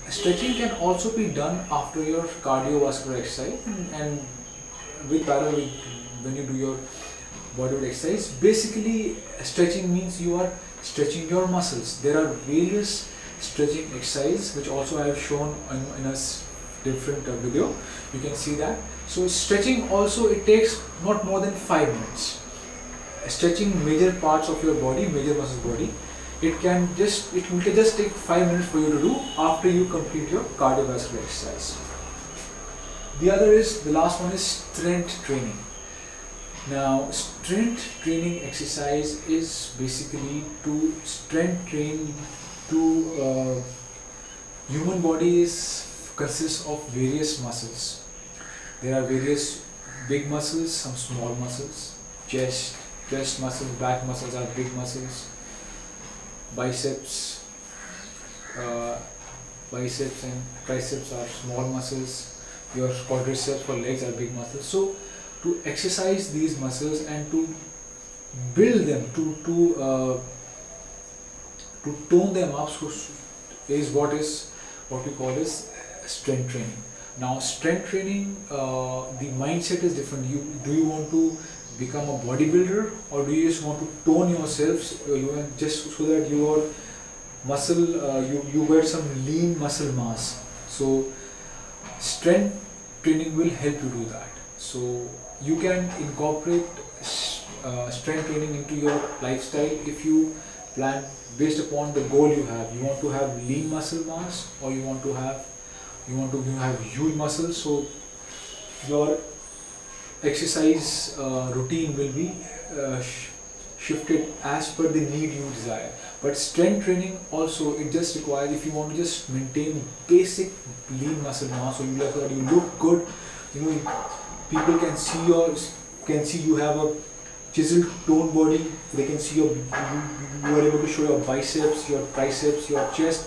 Stretching can also be done after your cardiovascular exercise and with parallel when you do your bodyweight exercise. Basically, stretching means you are stretching your muscles. There are various stretching exercises which also I have shown in a different video. You can see that. So stretching also, it takes not more than 5 minutes. Stretching major parts of your body, major muscles body, it will just take 5 minutes for you to do after you complete your cardiovascular exercise. The last one is strength training. Now, strength training exercise is basically to strength train to human body consists of various muscles. There are various big muscles, some small muscles, chest muscles, back muscles are big muscles, biceps and triceps are small muscles, your quadriceps for legs are big muscles. So to exercise these muscles and to build them, to tone them up is what we call as strength training. Now strength training, the mindset is different. Do you want to become a bodybuilder, or do you just want to tone yourself just so that your muscle, you get some lean muscle mass? So strength training will help you do that. So you can incorporate strength training into your lifestyle if you plan based upon the goal you have. You want to have lean muscle mass, or you want to have huge muscles. So your exercise routine will be shifted as per the need you desire. But strength training also, it just requires, if you want to just maintain basic lean muscle mass, so you look good, people can see you have a chiseled toned body. They can see you are able to show your biceps, your triceps, your chest.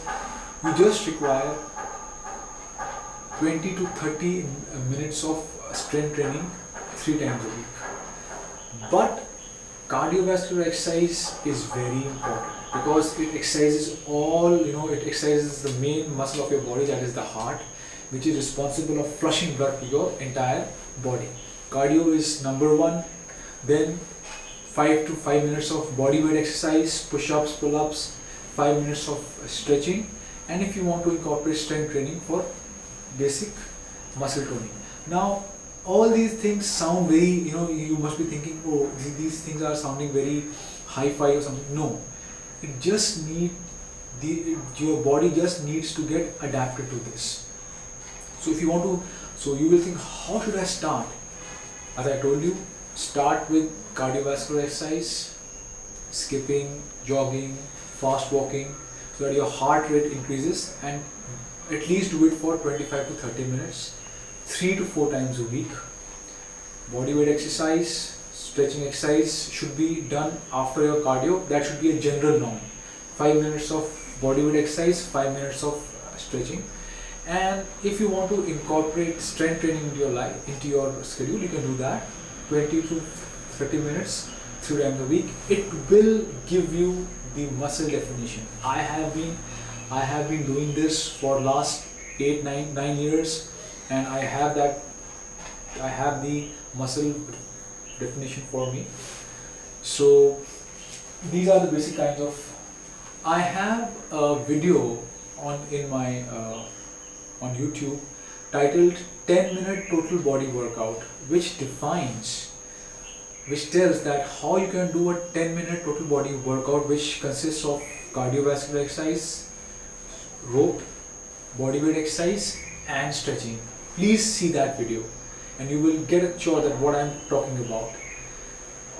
You just require 20 to 30 minutes of strength training 3 times a week. But cardiovascular exercise is very important because it exercises it exercises the main muscle of your body, that is the heart, which is responsible of flushing blood to your entire body. Cardio is number one. Then 5 to 5 minutes of body weight exercise, push-ups, pull-ups, 5 minutes of stretching, and if you want to incorporate strength training for basic muscle toning. Now all these things sound very, you must be thinking, oh, these things are sounding very hi-fi or something. No, it just your body just needs to get adapted to this. So if you want to, so you will think, how should I start? As I told you, start with cardiovascular exercise, skipping, jogging, fast walking, so that your heart rate increases, and at least do it for 25 to 30 minutes, 3 to 4 times a week. Body weight exercise, stretching exercise should be done after your cardio. That should be a general norm. 5 minutes of body weight exercise, 5 minutes of stretching. And if you want to incorporate strength training into your life, into your schedule, you can do that. 20 to 30 minutes, 3 times a week. It will give you the muscle definition. I have been doing this for last 9 years, and I have the muscle definition for me. So these are the basic kinds of. I have a video on YouTube titled 10-minute total body workout, which tells that how you can do a 10-minute total body workout, which consists of cardiovascular exercise, rope, body weight exercise, and stretching. Please see that video and you will get a sure that what I am talking about.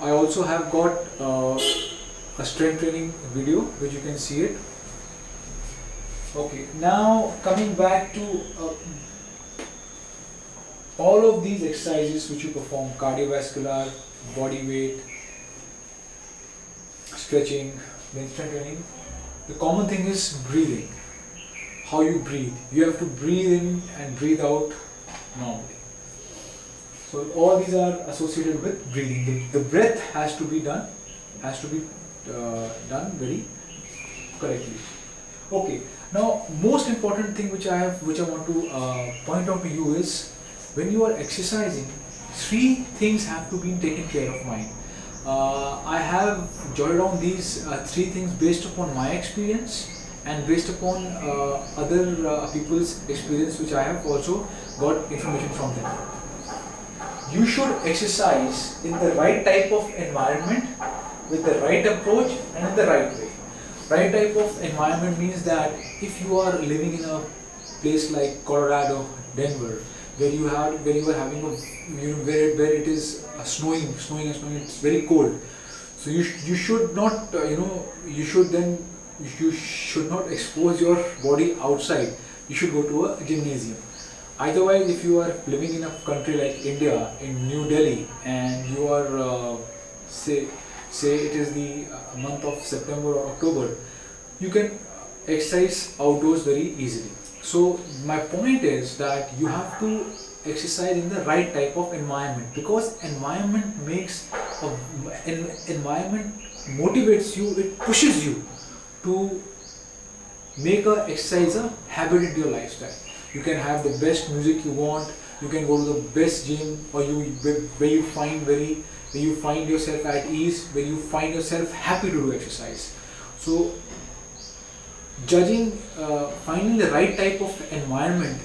I also have got a strength training video which you can see it. Okay, now coming back to all of these exercises which you perform, cardiovascular, body weight, stretching, then strength training, the common thing is breathing. How you breathe. You have to breathe in and breathe out normally. So all these are associated with breathing. The breath has to be done very correctly. Okay, Now, most important thing which I want to point out to you is, when you are exercising, three things have to be taken care of. Mine. I have jotted down these three things based upon my experience and based upon other people's experience, which I have also got information from them. You should exercise in the right type of environment, with the right approach and in the right way. Right type of environment means that if you are living in a place like Colorado, Denver, where you are having a, where it is snowing, it's very cold. So you should not you should not expose your body outside. You should go to a gymnasium. Otherwise, if you are living in a country like India, in New Delhi, and you are say it is the month of September or October, you can exercise outdoors very easily. So my point is that you have to exercise in the right type of environment, because environment motivates you, it pushes you to make a exercise a habit into your lifestyle. You can have the best music you want, you can go to the best gym, or where you find yourself at ease, where you find yourself happy to do exercise. So finding the right type of environment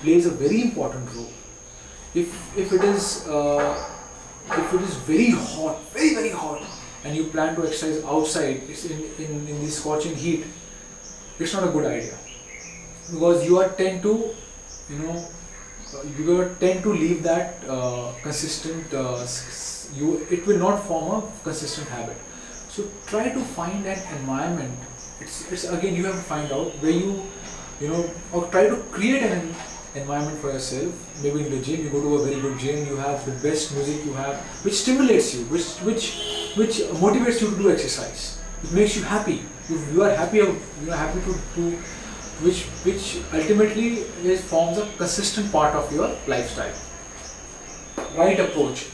plays a very important role. If it is very hot, very hot, and you plan to exercise outside, it's in the scorching heat, it's not a good idea, because you tend to leave that consistent. It will not form a consistent habit. So try to find an environment. It's again, you have to find out where or try to create an environment for yourself. Maybe in the gym, you go to a very good gym, you have the best music, you have, which stimulates you, which motivates you to do exercise. It makes you happy. You are happy. You are happy to which ultimately forms a consistent part of your lifestyle. Right approach.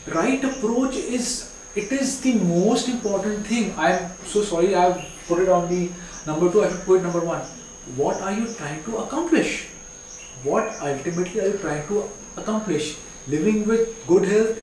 Right approach is the most important thing. I am so sorry, I have put it on the number 2. I should put it number 1. What are you trying to accomplish? What ultimately are you trying to accomplish? Living with good health.